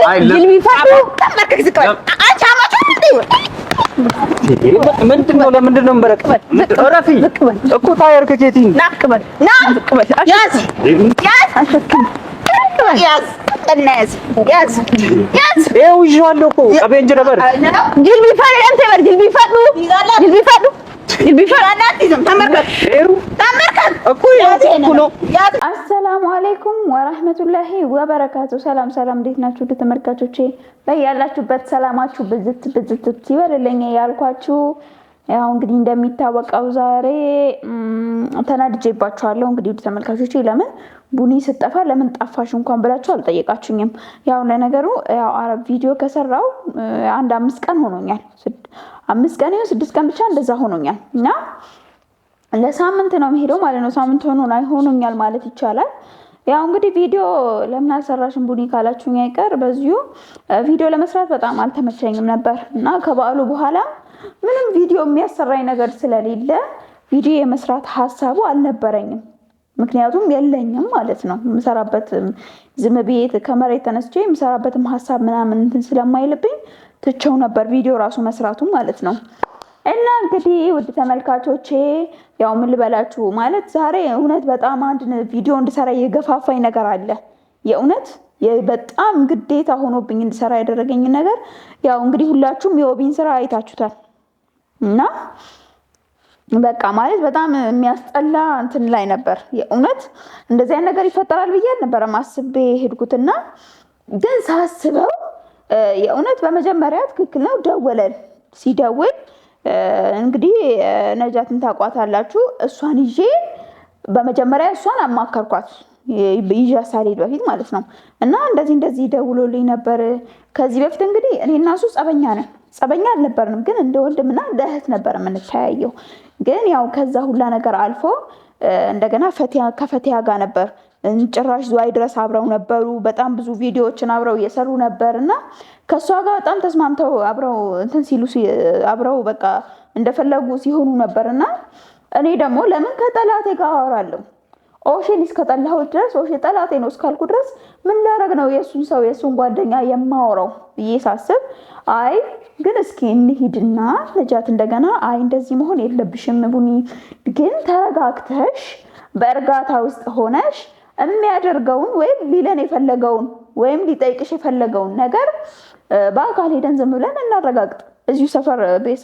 جلبي فاتو تمركك زكوان أنت عملت ምንድነው ለምንድነው መረቅ ረፊ እኮ ታየር ከኬቲን ናክበል ናክበል ያዝ ያዝ አሸክም ያዝ الناس ياز ياز ايه وجهالو እኮ ቀበንጅ ነበር جلبي فاتو انت በር جلبي فاتو جلبي فاتو جلبي فاتو تمركك تمركك እኮ ያዝ እኮ ነው አሰላሙ አለይኩም ወራህመቱላሂ ወበረካቱ ሰላም ሰላም እንዴት ናችሁ ተመልካቾቼ በያላችሁበት ሰላማችሁ ብዝት ይበልልኝ ያልኳችሁ ያው እንግዲህ እንደሚታወቀው ዛሬ ተናድጄባችኋለሁ እንግዲህ ተመልካቾቼ ለምን ቡኒ ስጠፋ ለምን ጠፋሽ እንኳን ብላችሁ አልጠየቃችሁኝም ያው ለነገሩ ያው አረብ ቪዲዮ ከሰራው አንድ 5 ቀን ሆኖኛል 5 ቀን ነው 6 ቀን ብቻ እንደዛ ሆኖኛል እና ለሳምንት ነው የሚሄደው ማለት ነው ሳምንት ሆኖኛል ማለት ይቻላል ያው እንግዲህ ቪዲዮ ለምን አልሰራሽም ቡኒ ካላችሁኝ አይቀር በዚሁ ቪዲዮ ለመስራት በጣም አልተመቸኝም ነበር እና ከበዓሉ በኋላ ምንም ቪዲዮ የሚያሰራኝ ነገር ስለሌለ ቪዲዮ የመስራት ሐሳቡ አልነበረኝም ምክንያቱም የለኝም ማለት ነው ምሰራበት ዝም ቤት ከመሬት ተነስቼ ምሰራበትም ሐሳብ ምናምን እንትን ስለማይልብኝ ትቼው ነበር ቪዲዮ ራሱ መስራቱ ማለት ነው እና እንግዲህ ውድ ተመልካቾቼ ያው ምን ልበላችሁ ማለት ዛሬ እውነት በጣም አንድ ቪዲዮ እንድሰራ የገፋፋኝ ነገር አለ የእውነት በጣም ግዴታ ሆኖብኝ እንድሰራ ያደረገኝ ነገር ያው እንግዲህ ሁላችሁም የኦቢን ስራ አይታችሁታል እና በቃ ማለት በጣም የሚያስጠላ እንትን ላይ ነበር የእውነት እንደዚህ አይነት ነገር ይፈጠራል ብዬ ነበር ማስቤ ሄድኩትና ግን ሳስበው የእውነት በመጀመሪያ ትክክል ነው ደወለል ሲደውል እንግዲህ ነጃትን ታቋታላችሁ እሷን ይዤ በመጀመሪያ እሷን አማከርኳት ይያ ሳልሄድ በፊት ማለት ነው እና እንደዚህ ደውሎልኝ ነበር ከዚህ በፊት እንግዲህ እኔና እሱ ጸበኛ አልነበርንም ግን እንደ ወንድምና እንደ እህት ነበር የምንተያየው ግን ያው ከዛ ሁላ ነገር አልፎ እንደገና ከፈቲያ ጋር ነበር እንጭራሽ ዙዋይ ድረስ አብረው ነበሩ በጣም ብዙ ቪዲዮዎችን አብረው እየሰሩ ነበርና ከሷ ጋር በጣም ተስማምተው አብረው እንትን ሲሉ አብረው በቃ እንደፈለጉ ሲሆኑ ነበርና እኔ ደግሞ ለምን ከጠላቴ ጋር አወራለሁ ኦሼን እስከጠላሁ ድረስ ኦሼ ጠላቴ ነው እስካልኩ ድረስ ምን ላደርግ ነው የሱን ጓደኛ የማወራው ይሳስብ አይ ግን እስኪ እንሂድና ነጃት እንደገና አይ እንደዚህ መሆን የለብሽም ቡኒ ግን ተረጋግተሽ በእርጋታ ውስጥ ሆነሽ የሚያደርገውን ወይም ሊለን የፈለገውን ወይም ሊጠይቅሽ የፈለገውን ነገር በአካል ሄደን ዝም ብለን እናረጋግጥ እዚሁ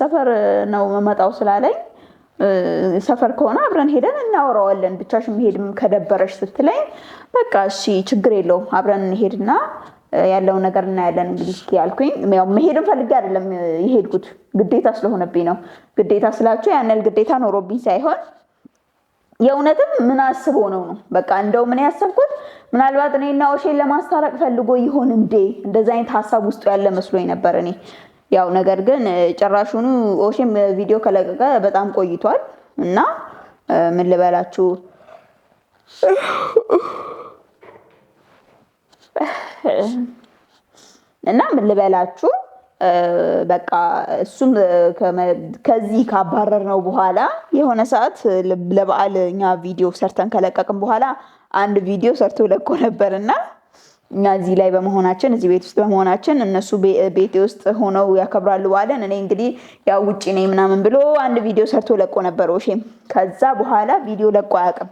ሰፈር ነው መጣው ስላለኝ ሰፈር ከሆነ አብረን ሄደን እናወራዋለን ብቻሽን መሄድም ከደበረሽ ስትለኝ በቃ እሺ ችግር የለውም አብረን እንሄድና ያለው ነገር እናያለን እንግዲህ ያልኩኝ ያው መሄድም ፈልጌ አይደለም ይሄድኩት ግዴታ ስለሆነብኝ ነው ግዴታ ስላችሁ ያንል ግዴታ ኖሮብኝ ሳይሆን የእውነትም ምን አስቦ ነው በቃ እንደው ምን ያሰብኩት ምናልባት እኔና ኦሼን ለማስታረቅ ፈልጎ ይሆን እንዴ እንደዛ አይነት ሐሳብ ውስጥ ያለ መስሎኝ ነበር እኔ ያው ነገር ግን ጭራሹኑ ኦሼም ቪዲዮ ከለቀቀ በጣም ቆይቷል እና ምን ልበላችሁ እና ምን ልበላችሁ በቃ እሱም ከዚህ ካባረርነው በኋላ የሆነ ሰዓት ለበዓልኛ ቪዲዮ ሰርተን ከለቀቅን በኋላ አንድ ቪዲዮ ሰርቶ ለቆ ነበርና እኛ እዚህ ላይ በመሆናችን እዚህ ቤት ውስጥ በመሆናችን እነሱ ቤቴ ውስጥ ሆነው ያከብራሉ ባለን እኔ እንግዲህ ያው ውጪ ነኝ ምናምን ብሎ አንድ ቪዲዮ ሰርቶ ለቆ ነበር ኦሼም ከዛ በኋላ ቪዲዮ ለቆ አያውቅም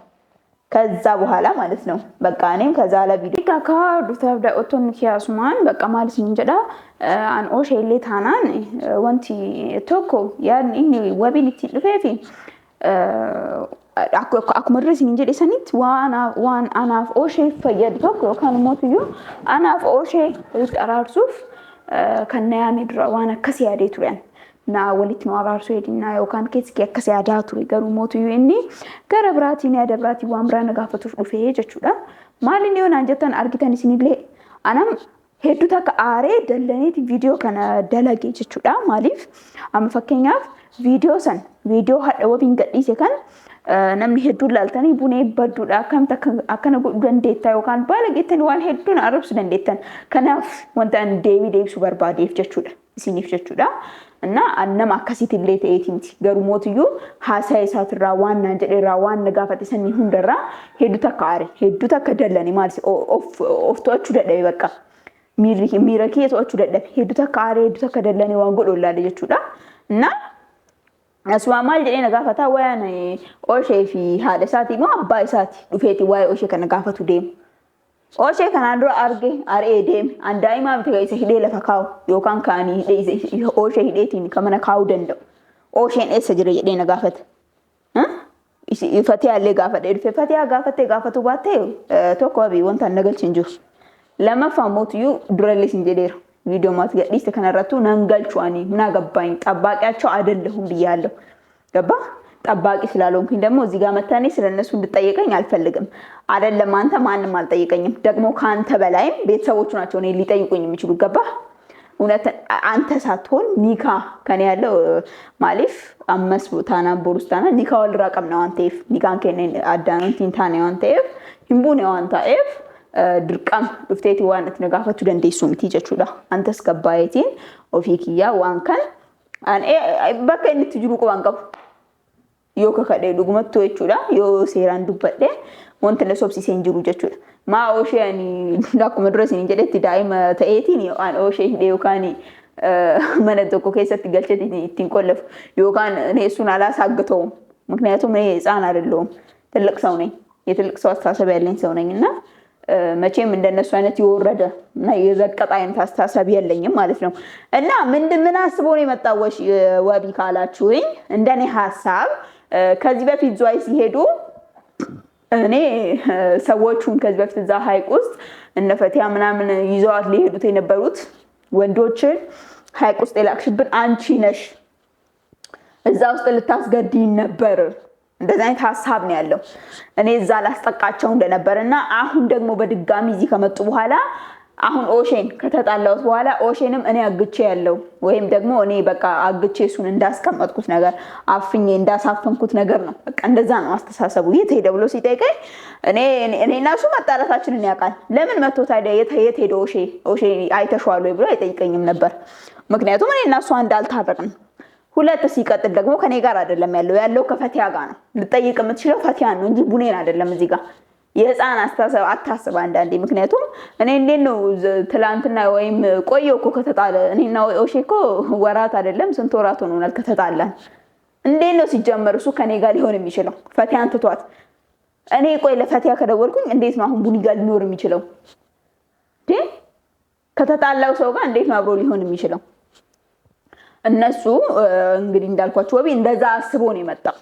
ከዛ በኋላ ማለት ነው በቃ እኔም ከዛ ለቪዲዮ ካካ ዱታብዳ ኦቶን ኪያሱማን በቃ ማለት እንጀዳ አን ኦሼ ሌታናን ወንቲ ቶኮ ያን ኢኒ ወቢኒቲ ልፈፊ akkuma isin jedhe sanit waan anaaf ooshee fayyadu tokko yookaan mootiyyuu anaaf ooshee walitti araarsuuf kan na yaame dura waan akkas yaadee turan na walitti nu araarsuu hedinaa yookaan keessi akkas yaadaa ture garuu mootiyyuu inni gara biraatiin yaada biraatiin waan biraa na gaafatuuf dhufee jechuudha maal inni yoo naan jettan argitan isinillee anam hedduu takka aaree dallaniiti viidiyoo kana dalage jechuudha maaliif amma fakkeenyaaf viidiyoo hadha wabiin gadhiise kan namni hedduu laaltanii bunee badduudha akkana godhuu dandeettaa yookaan baala geettanii waan hedduun arrabsu dandeettan kanaaf wanta an deebisuu barbaadeef jechuudha isiniif jechuudha እና annama akkasiitillee ta'eetimti garuu mootiyyuu haasaa isaatirraa waan naan jedheerraa waan na gaafate sanii hundarraa hedduu takka dallani maalis of to'achuu dadhabe bakka miirakii to'achuu dadhabe hedduu takka aaree hedduu takka dallanii waan godhollaale jechuudha እና asuma maal jedhee na gaafata waan Oshee fi haadha isaatii moo abbaa isaati dhufeeti waa'ee Oshee kana gaafatu deemu Oshee kanaan dura arge aree deeme andaa'imaa miti isa hidhee lafa kaa'u yookaan kaanii hidhee Oshee hidheetiin kamana kaa'uu danda'u Osheen eessa jira jedhee na gaafata Fatiyaa illee gaafadhe dhufe Fatiyaa gaafatu baattee tokko wabii wanta nagalchi hin jiru lammaffaa mootiyyuu durallee sin jedheera ቪዲዮ ማስገዲስ ተከናራቱ ናንጋልቹአኒ ምና ገባኝ ጠባቂያቸው አይደለሁም ብያለሁ ገባ ጠባቂ ስላልሆንኩኝ ደግሞ እዚህ ጋር መታኔ ስለነሱ እንድጠይቀኝ አልፈልግም አይደለም አንተ ማንንም አልጠይቀኝም ደግሞ ካንተ በላይም ቤተሰቦቹ ናቸው እኔ ሊጠይቁኝ የሚችሉ ገባ እውነት አንተ ሳትሆን ኒካ ከኔ ያለው ማሊፍ አመስ ታና ቦሩስታና ኒካ ወልራቀም ነው አንተፍ ኒካን ከኔ አዳንቲን ታና አንተፍ ይምቡን ነው አንተፍ ድርቀም ዱፍቴቲ ዋነት ነጋፈቱ ደንዴሱ ምቲ ጀቹዳ አንተስ ገባይቲን ኦፊኪያ ዋንከን አን በከን ትጅሩ ቆንቀው ዮከ ከደ ዱግመቶ ጀቹዳ ዮ ሴራን ዱበደ ወንተ ለሶብሲ ሴንጅሩ ጀቹዳ ማ ኦሼኒ ዳኩ መድረስ እንጀደት ዳይም ተኤቲን አን ኦሼ ዴውካኒ መነጠቆ ከሰት ገልቸት ይትንቆለፍ ዮካን እኔ እሱን አላሳግተው ምክንያቱም እኔ ህፃን አይደለሁም ትልቅ ሰው ነኝ የትልቅ ሰው አስተሳሰብ ያለኝ ሰው ነኝና መቼም እንደነሱ አይነት ይወረደ እና የዘቀጣ አይነት አስተሳሰብ የለኝም ማለት ነው እና ምን አስቦ ነው የመጣው ወቢ ካላችሁኝ እንደኔ ሐሳብ ከዚህ በፊት ዟይ ሲሄዱ እኔ ሰዎቹን ከዚህ በፊት እዛ ሐይቅ ውስጥ እነ ፈቲያ ምናምን ይዘዋት ሊሄዱት የነበሩት ወንዶችን ሐይቅ ውስጥ የላክሽብን አንቺ ነሽ እዛ ውስጥ ልታስገድኝ ነበር እንደዛ አይነት ሐሳብ ነው ያለው እኔ እዛ ላስጠቃቸው እንደነበርና አሁን ደግሞ በድጋሚ እዚህ ከመጡ በኋላ አሁን ኦሼን ከተጣላውት በኋላ ኦሼንም እኔ አግቼ ያለው ወይም ደግሞ እኔ በቃ አግቼ እሱን እንዳስቀመጥኩት ነገር አፍኜ እንዳሳፈንኩት ነገር ነው በቃ እንደዛ ነው አስተሳሰቡ የት ሄደ ብሎ ሲጠይቀኝ እኔና እሱ መጣላታችንን ያውቃል ለምን መጥቶ ታዲያ የት ሄደ ኦሼ አይተሽዋል ወይ ብሎ አይጠይቀኝም ነበር ምክንያቱም እኔና እሱ እንዳልታረቅን ሁለት ሲቀጥል ደግሞ ከኔ ጋር አይደለም ያለው ከፈቲያ ጋር ነው ልጠይቅ የምትችለው ፈቲያ ነው እንጂ ቡኔን አይደለም እዚህ ጋር የህፃን አስተሳሰብ አታስብ አንዳንዴ ምክንያቱም እኔ እንዴት ነው ትላንትና ወይም ቆየው እኮ ከተጣለ እኔና ኦሼኮ ወራት አይደለም ስንት ወራት ሆኖናል ከተጣላን እንዴት ነው ሲጀመር እሱ ከኔ ጋር ሊሆን የሚችለው ፈቲያን ትቷት እኔ ቆይ ለፈቲያ ከደወልኩኝ እንዴት ነው አሁን ቡኒ ጋር ሊኖር የሚችለው ከተጣላው ሰው ጋር እንዴት ነው አብሮ ሊሆን የሚችለው እነሱ እንግዲህ እንዳልኳችሁ ወቢ እንደዛ አስቦ ነው የመጣው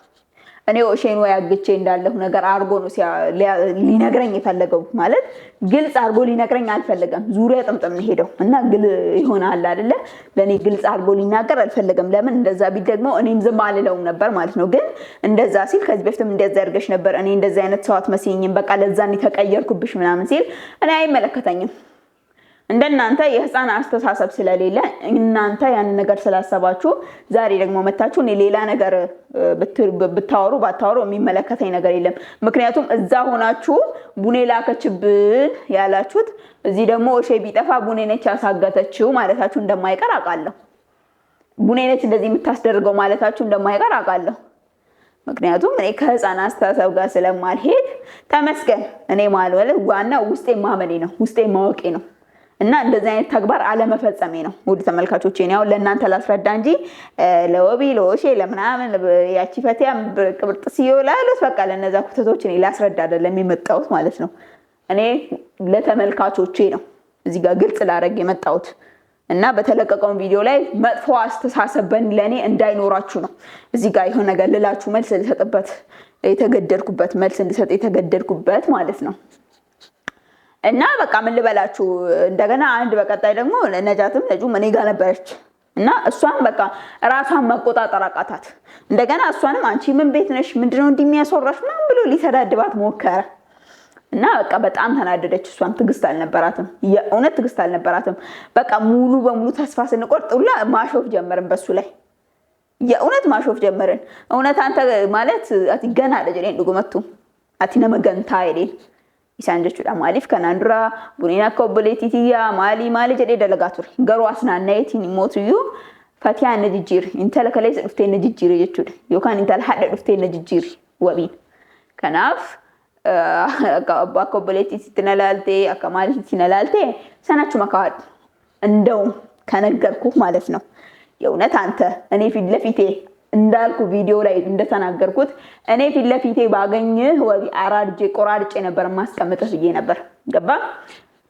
እኔ ኦሼን ወይ አግቼ እንዳለሁ ነገር አርጎ ነው ሊነግረኝ የፈለገው ማለት ግልጽ አርጎ ሊነግረኝ አልፈለገም ዙሪያ ጥምጥም ነው ሄደው እና ግል ይሆናል አይደለ ለኔ ግልጽ አርጎ ሊናገር አልፈለገም ለምን እንደዛ ቢል ደግሞ እኔም ዝም አልለው ነበር ማለት ነው ግን እንደዛ ሲል ከዚህ በፊትም እንደዛ ያርገሽ ነበር እኔ እንደዛ አይነት ሰዋት መስይኝም በቃ ለዛን ተቀየርኩብሽ ምናምን ሲል እኔ አይመለከተኝም እንደናንተ የህፃን አስተሳሰብ ስለሌለ እናንተ ያን ነገር ስላሰባችሁ ዛሬ ደግሞ መታችሁ እኔ ሌላ ነገር ብታወሩ ባታወሩ የሚመለከተኝ ነገር የለም ምክንያቱም እዛ ሆናችሁ ቡኔ ላከችብን ያላችሁት እዚህ ደግሞ ኦሼ ቢጠፋ ቡኔ ነች ያሳገተችው ማለታችሁ እንደማይቀር አውቃለሁ ቡኔ ነች እንደዚህ የምታስደርገው ማለታችሁ እንደማይቀር አውቃለሁ ምክንያቱም እኔ ከህፃን አስተሳሰብ ጋር ስለማልሄድ ተመስገን እኔ ማለት ዋናው ውስጤ ማመኔ ነው ውስጤ ማወቄ ነው እና እንደዚህ አይነት ተግባር አለመፈጸሜ ነው ውድ ተመልካቾቼ ነው ለእናንተ ላስረዳ እንጂ ለወቢ ለኦሼ ለምናምን ያቺ ፈቲያ ቅብርጥስ ይወላሉት በቃ ለነዛ ኩተቶች እኔ ላስረዳ አይደለም የመጣሁት ማለት ነው እኔ ለተመልካቾቼ ነው እዚህ ጋር ግልጽ ላረግ የመጣሁት እና በተለቀቀው ቪዲዮ ላይ መጥፎ አስተሳሰብ ለኔ እንዳይኖራችሁ ነው እዚህ ጋር ይሆነ ነገር ልላችሁ መልስ ልሰጥበት የተገደድኩበት መልስ እንድሰጥ የተገደድኩበት ማለት ነው እና በቃ ምን ልበላችሁ እንደገና አንድ በቀጣይ ደግሞ ነጃትም ነጁም እኔ ጋር ነበረች እና እሷን በቃ ራሷን መቆጣጠር አቃታት እንደገና እሷንም አንቺ ምን ቤት ነሽ ምንድነው እንደሚያስወራሽ ምናምን ብሎ ሊሰዳድባት ሞከረ እና በቃ በጣም ተናደደች እሷን ትግስት አልነበራትም የእውነት ትግስት አልነበራትም በቃ ሙሉ በሙሉ ተስፋ ስንቆርጥውላ ማሾፍ ጀመርን በሱ ላይ የእውነት ማሾፍ ጀመርን እውነት አንተ ማለት አትገና ለጀኔ ድጉመቱ አቲነ መገንታ አይደል ኢሳንጀቹዳ ማሊፍ ከናንዱራ ቡኒና ኮብሌቲቲያ ማሊ ጀዴ ደለጋቱር ገሩ አስናናይቲን ሞቱዩ ፈቲያ ነጅጂር እንተለ ከለይስ ዱፍቴ ነጅጂር የቹዳ ዮካን እንተለ ሐደ ዱፍቴ ነጅጂር ወቢን ከናፍ akka obboleettii sitti nalaaltee akka maaliif sitti nalaaltee sanachuma kaa'adhu እንደው ከነገርኩህ ማለት ነው የእውነት አንተ እኔ ፊት ለፊቴ እንዳልኩ ቪዲዮ ላይ እንደተናገርኩት እኔ ፊት ለፊቴ ባገኝህ ወይ አራርጄ ቆራርጬ ነበር ማስቀምጥህ ብዬ ነበር ገባ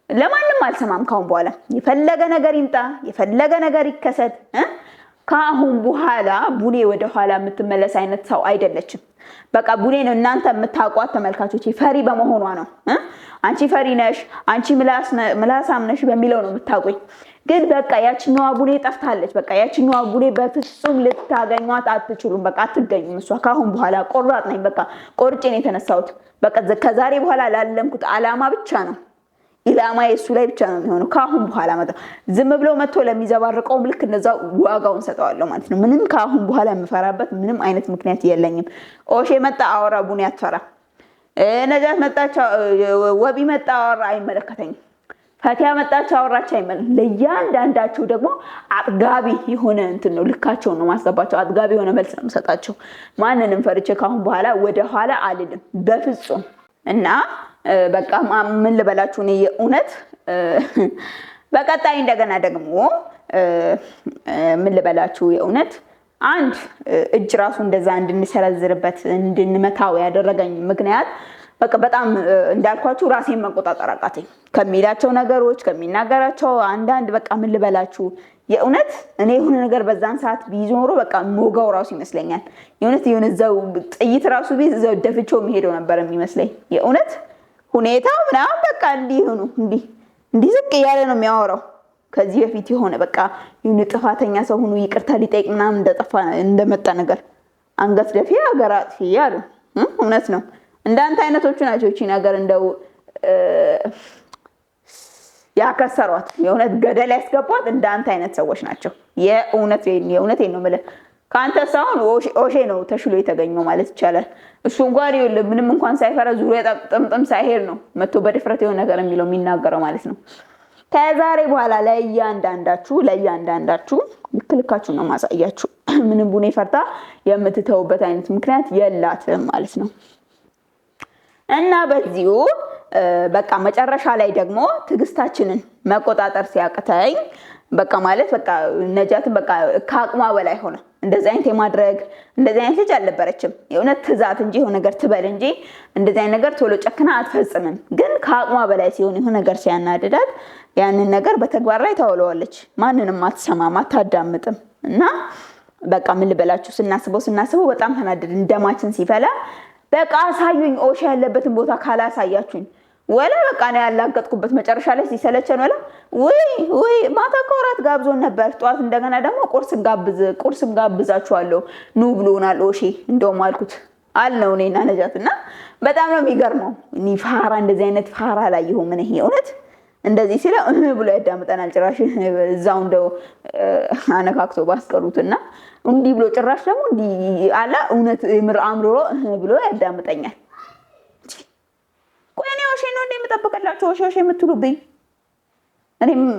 ለማንም አልሰማም ካሁን በኋላ የፈለገ ነገር ይምጣ የፈለገ ነገር ይከሰት ካሁን በኋላ ቡኔ ወደ ኋላ የምትመለስ አይነት ሰው አይደለችም በቃ ቡኔ ነው እናንተ የምታቋት ተመልካቾች ፈሪ በመሆኗ ነው አንቺ ፈሪ ነሽ አንቺ ምላሳም ነሽ በሚለው ነው የምታቆይ ግን በቃ ያቺኛዋ ቡኔ ጠፍታለች በቃ ያቺኛዋ ቡኔ በፍጹም ልታገኟት አትችሉም በቃ አትገኙም እሷ ካሁን በኋላ ቆራጥ ነኝ በቃ ቆርጬ ነው የተነሳሁት በቃ ከዛሬ በኋላ ላለምኩት አላማ ብቻ ነው ኢላማ የሱ ላይ ብቻ ነው የሚሆነው ካሁን በኋላ መጣ ዝም ብሎ መጥቶ ለሚዘባርቀው ልክ እንደዛው ዋጋውን ሰጣዋለሁ ማለት ነው ምንም ካሁን በኋላ የምፈራበት ምንም አይነት ምክንያት የለኝም ኦሼ መጣ አወራ ቡኔ አትፈራ ነጃት መጣች ወቢ መጣ አወራ አይመለከተኝም ፈቲያ መጣች አወራች ለያንዳንዳቸው ደግሞ አጥጋቢ የሆነ እንትን ነው ልካቸው ነው ማስገባቸው አጥጋቢ የሆነ መልስ ነው የምሰጣቸው ማንንም ፈርቼ ካሁን በኋላ ወደ ኋላ አልልም በፍጹም እና በቃ ምን ልበላችሁ ነው የእውነት በቀጣይ እንደገና ደግሞ ምን ልበላችሁ የእውነት አንድ እጅ ራሱ እንደዛ እንድንሰረዝርበት እንድንመታው ያደረገኝ ምክንያት በቃ በጣም እንዳልኳችሁ ራሴን መቆጣጠር አቃተኝ ከሚላቸው ነገሮች ከሚናገራቸው አንዳንድ በቃ ምን ልበላችሁ የእውነት እኔ የሆነ ነገር በዛን ሰዓት ቢዞሮ በቃ ሞጋው ራሱ ይመስለኛል የእውነት የሆነ ዘው ጥይት ራሱ ቢዝ ዘው ደፍቼው የሚሄደው ነበር የሚመስለኝ የእውነት ሁኔታው ምናምን በቃ እንዲህ ዝቅ ያለ ነው የሚያወራው ከዚህ በፊት የሆነ በቃ የሆነ ጥፋተኛ ሰው ሆኖ ይቅርታ ሊጠይቅ ምናምን እንደጠፋ እንደመጣ ነገር አንገት ደፊ ሀገር አጥፊ ያሉ እውነት ነው እንዳንተ አይነቶቹ ናቸው እቺ ነገር እንደው ያከሰሯት የእውነት ገደል ያስገቧት እንዳንተ አይነት ሰዎች ናቸው የእውነት ነው ማለት ካንተ ሳይሆን ኦሼ ነው ተሽሎ የተገኘው ማለት ይቻላል እሱ እንኳን ይኸውልህ ምንም እንኳን ሳይፈራ ዙሪያ ጥምጥም ሳይሄድ ነው መጥቶ በድፍረት የሆነ ነገር የሚናገረው ማለት ነው ከዛሬ በኋላ ለያንዳንዳችሁ ልክልካችሁ ነው ማሳያችሁ ምንም ቡኔ ፈርታ የምትተውበት አይነት ምክንያት የላትም ማለት ነው እና በዚሁ በቃ መጨረሻ ላይ ደግሞ ትግስታችንን መቆጣጠር ሲያቅተኝ በቃ ማለት በቃ ነጃትን በቃ ከአቅሟ በላይ ሆነ እንደዚህ አይነት የማድረግ እንደዚህ አይነት ልጅ አልነበረችም የእውነት ትዛት እንጂ የሆነ ነገር ትበል እንጂ እንደዚህ አይነት ነገር ቶሎ ጨክና አትፈጽምም ግን ከአቅሟ በላይ ሲሆን የሆነ ነገር ሲያናድዳት ያንን ነገር በተግባር ላይ ታውለዋለች ማንንም አትሰማም አታዳምጥም እና በቃ ምን ልበላችሁ ስናስበው በጣም ተናደድ እንደማችን ሲፈላ በቃ አሳዩኝ ኦሼ ያለበትን ቦታ ካላሳያችሁኝ ወላ በቃ ነው ያላገጥኩበት መጨረሻ ላይ ሲሰለቸን ወላ ወይ ማታ ኮራት ጋብዞን ነበር ጧት እንደገና ደግሞ ቁርስም ጋብዛችኋለሁ ኑ ብሎናል ኦሼ እንደውም አልኩት አልነው እኔና ነጃትና በጣም ነው የሚገርመው ፋራ እንደዚህ አይነት ፋራ ላይ ይሁን ምን ይሄ እውነት እንደዚህ ሲለው ብሎ ያዳምጠናል ጭራሽ እዛው እንደው አነካክቶ ባስቀሩትና እንዲህ ብሎ ጭራሽ ደግሞ እንዲህ አላ እውነት ምር አምሮሮ ብሎ ያዳምጠኛል ቆይ ነው ኦሼ ነው እንደምጠብቀላችሁ ኦሼ የምትሉብኝ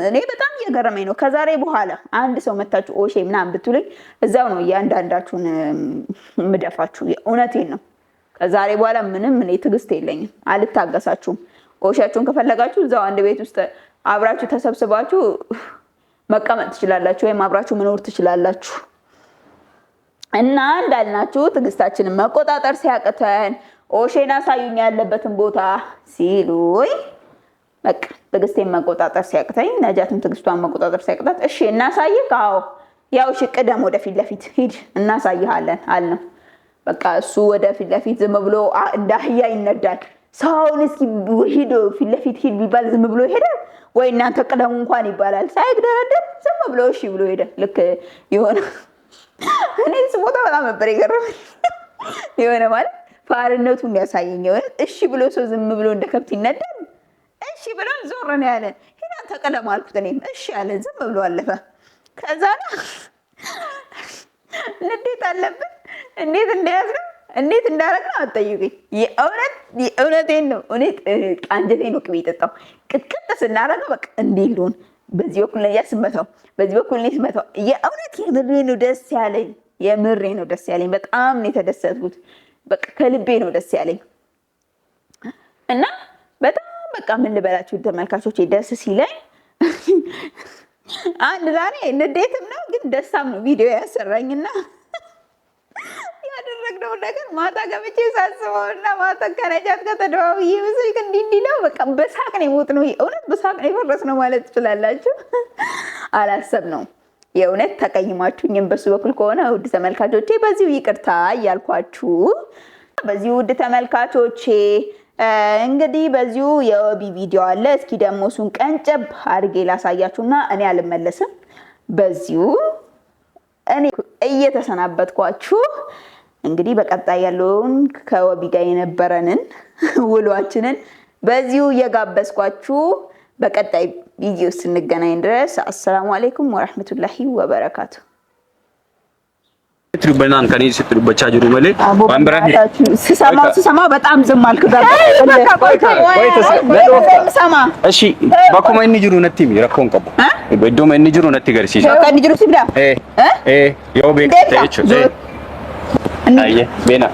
እኔ በጣም እየገረመኝ ነው ከዛሬ በኋላ አንድ ሰው መታችሁ ኦሼ ምናምን ብትሉኝ እዛው ነው ያንዳንዳችሁን ምደፋችሁ የእውነቴን ነው ከዛሬ በኋላ ምንም እኔ ትግስት የለኝም አልታገሳችሁም ኦሼያችሁን ከፈለጋችሁ እዛው አንድ ቤት ውስጥ አብራችሁ ተሰብስባችሁ መቀመጥ ትችላላችሁ ወይም አብራችሁ መኖር ትችላላችሁ እና እንዳልናችሁ ትግስታችንን መቆጣጠር ሲያቅተን ኦሼና ሳዩኝ ያለበትን ቦታ ሲሉይ በቃ ትግስቴን መቆጣጠር ሲያቅተኝ ነጃትም ትግስቷን መቆጣጠር ሲያቅታት እሺ እናሳይህ አዎ ያው እሺ ቀደም ወደ ፊት ለፊት ሂድ እናሳይሃለን አልነው በቃ እሱ ወደ ፊት ለፊት ዝም ብሎ እንዳህያ ይነዳል ሳውን እስኪ ሂድ ፊት ለፊት ሂድ ቢባል ዝም ብሎ ይሄዳል ወይ እናንተ ቀደም እንኳን ይባላል ሳይግደረደር ዝም ብሎ እሺ ብሎ ይሄዳል ልክ የሆነ እኔ ስሞታ በጣም ነበር የገረመኝ የሆነ ማለት ፋርነቱን ያሳየኝ የሆነ እሺ ብሎ ሰው ዝም ብሎ እንደ ከብት ይነዳል እሺ ብሎ ዞር ነው ያለ ሄዳን ተቀለም አልኩት እኔም እሺ ያለ ዝም ብሎ አለፈ ከዛ ንዴት አለብን እንዴት እንደያዝነው እንዴት እንዳረግነው አትጠይቁኝ የእውነቴን ነው እኔ አንጀቴ ነው ቅቤ የጠጣው ቅጥቅጥ ስናረገው በቃ እንዲሉን በዚህ በኩል ላይ ያስመታው በዚህ በኩል ላይ ስመታው የእውነት የምሬ ነው ደስ ያለኝ በጣም ነው የተደሰትኩት በቃ ከልቤ ነው ደስ ያለኝ እና በጣም በቃ ምን ልበላችሁ ተመልካቾቼ ደስ ሲለኝ አንድ ዛሬ ንዴትም ነው ግን ደስታም ነው ቪዲዮ ያሰራኝና ያደረግነው ነገር ማታ ገብቼ ሳስበውና ማታ ከረጃት ከተደዋውዬ ምስል እንዲህ ነው በቃ በሳቅ ነው የሞትነው። እውነት በሳቅ ነው የፈረስነው ማለት ትችላላችሁ። አላሰብነውም። የእውነት ተቀይማችሁኝም በሱ በኩል ከሆነ ውድ ተመልካቾቼ በዚሁ ይቅርታ እያልኳችሁ በዚሁ ውድ ተመልካቾቼ እንግዲህ በዚሁ የወቢ ቪዲዮ አለ። እስኪ ደግሞ እሱን ቀንጨብ አድርጌ ላሳያችሁና እኔ አልመለስም። በዚሁ እኔ እየተሰናበትኳችሁ እንግዲህ በቀጣይ ያለውን ከወቢ ጋር የነበረንን ውሏችንን በዚሁ እየጋበዝኳችሁ በቀጣይ ቪዲዮ ስንገናኝ ድረስ አሰላሙ አለይኩም ወራህመቱላሂ ወበረካቱ። ትሪበናን ከኔ ስትሪበቻ ጅሩ መለ ባምብራ ስሰማ በጣም ዝም አልኩ። እሺ ባኮማ እኒ ጅሩ ነቲ ረኮን ቀቡ በዶማ እኒ ጅሩ ነቲ ገርሲሳ ከኒ ጅሩ ሲብዳ ዮ ቤክ ተይቹ አየ ቤና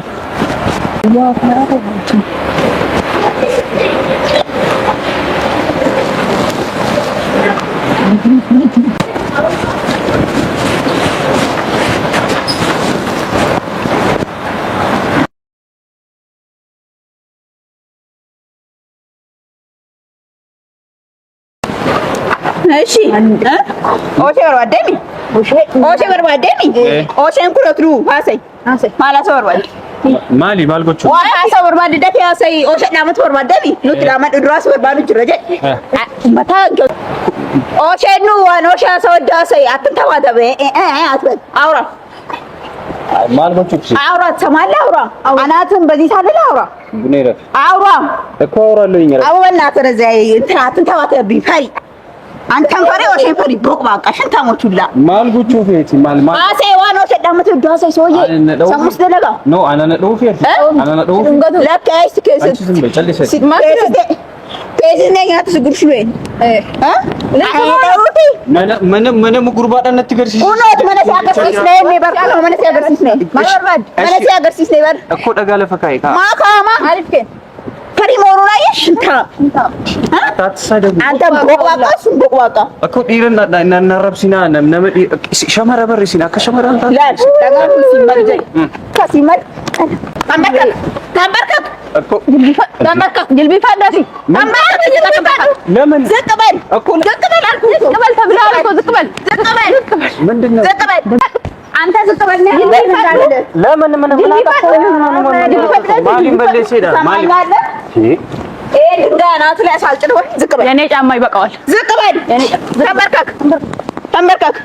እሺ ኦሼ ወርባደሚ ኦሼ ወርባደሚ ኦሼን ኩረትሩ ፋሰይ ማላሰ ወርባደ ማሊ ማልጎቹ ዋሳ ወርባደ ደተ ያሰይ ኦሼ ዳመት ወርባደሚ ኑት ዳመት ድራስ ወርባዱ ጅረጀ መታ ኦሼ ኑ ዋኖሻ ሰወዳሰይ አትንተዋተበ አትበል አውራ ማልጎቹ አውራ ተማላ አውራ አናትን በዚህ ታለለ አውራ ብኔረ አውራ እኮ አውራለኝ አውበና ተረዛይ አትንተዋተብኝ ፈሪ አንተን ፈሪ ወሸ ፈሪ ቦቅባቃ ሽንታሞቹላ ማልጉቹ ፌቲ ማል አሴ ዋኖ ተዳመት ዳሰ ሶዬ ሰሙስ ደለጋ ኖ አናነ ዶ ፌቲ አናነ ዶ ለካይስ ከስ ሲማከ ከዚህኛ ተስጉርሽ ወይ መነ ጉርባዳነት ትገርሲ ኡኖት መነስ ያገርሲስ ነይ ነበር መነስ ያገርሲስ ነይ ማርባድ መነስ ያገርሲስ ነይ በር እኮ ደጋ ለፈካይ ማካማ አልከን ከሪሞሩ ላይ ሽንታ ታትሳደቡ አንተ ቦቅባቃ እኮ ዲረና እናረብሲና ነመዲ ሸመረ በርሲና ከሸመረ አንተ ላሽ ደጋሩ ሲመርጀይ ከሲመር ተንበርከክ እኮ ጅልቢ ፈዳሲ ለምን ዝቅ በል እኮ ዝቅ በል አልኩ ዝቅ በል ተብለሃል እኮ ዝቅ በል ምንድነው ዝቅ በል አንተ ዝቅ በል ነው ለምን ምን ማሊም በለሽ ሄዳ ማሊ ድንጋናቱ ላይ አሳልጭ ወይ ዝቅ በል የኔ ጫማ ይበቃዋል ዝቅ በል ተንበርከክ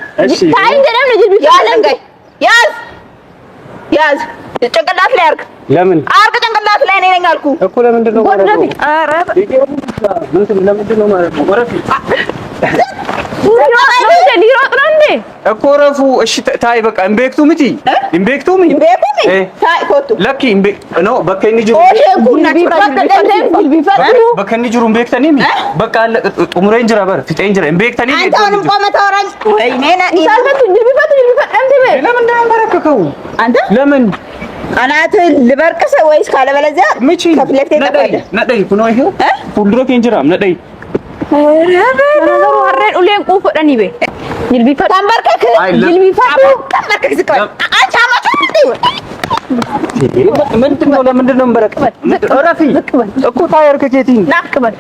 ታይ እንደለም ልጅ ያለንገይ ያዝ ጭንቅላት ላይ አርግ ለምን አርግ ጭንቅላት ላይ ነኝ አልኩ እኮ ለምንድን ነው ማለት ነው ኧረ ለምንድን ነው ማለት ነው ወረፊ ሊሮጥ ነው እንዴ እኮ ረፉ እሺ ታይ በቃ እምቤክቱ ምቲ እምቤክቱ ታይ ኮቱ ለኪ እምቤክ ነው በከኒ ጅሩ በከኒ ጅሩ እምቤክተኒ በቃ ጡሙሬን ጅራ በር ፊቴን ጅራ እምቤክተኒ አንተውንም ቆመ ታወራኝ ወይ ነና ይሳልፈቱ ጅቢፈቱ አንተ ለምን እንደምበረከከው አንተ ለምን አናት ልበርቅሰ ወይስ ካለበለዚያ ከፍለክቴ ተቀደ ነደይ ኩኖ ይሄው ሁሉ ከንጅራም ነደይ ነገሩ አረን ኡሌን ቁፈደኒ ቤ ጅልቢፈት ተንበርከክ ተንበርከክ ዝቀበል አንቺ አማቹ ምንድን ነው ለምንድን ነው የምበረቅ እረፊ እኮ ታየር ከኬቲ ናቅበል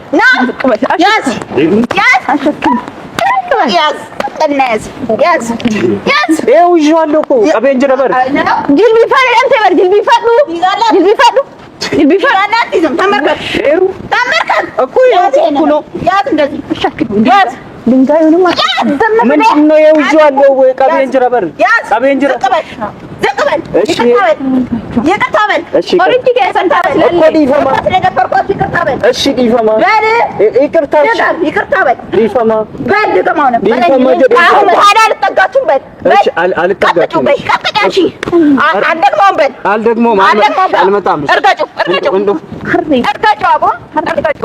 ዝቅበል ያዝ አሸክም ያዝ ይኸው ይዤዋለሁ እኮ ቀቤን ጀረበር ጅልቢፈት አንተ በር ጅልቢፈት ተንበርከክ እኮ ያዝ ነው ያዝ እንደዚህ አሸክም ያዝ ድንጋዩንም ምንድን ነው ይዤዋለሁ ቀቤን ጀረበር ቀቤን ጀረበር ዘቅበል እሺ ይቅርታ በል እሺ ኦሪንቲክ ያሰንታው እኮ ዲፈማ ስለነበርኩት ይቅርታ በል እሺ ዲፈማ በል ይቅርታ በል ዲፈማ በል ደማው ነው አሁን ታዲያ አልጠጋችሁም በል እሺ አልጠጋችሁም በል ቀጥቃሺ አልደግመውም በል አልደግመውም አልመጣም እርጋጩ አቦ እርጋጩ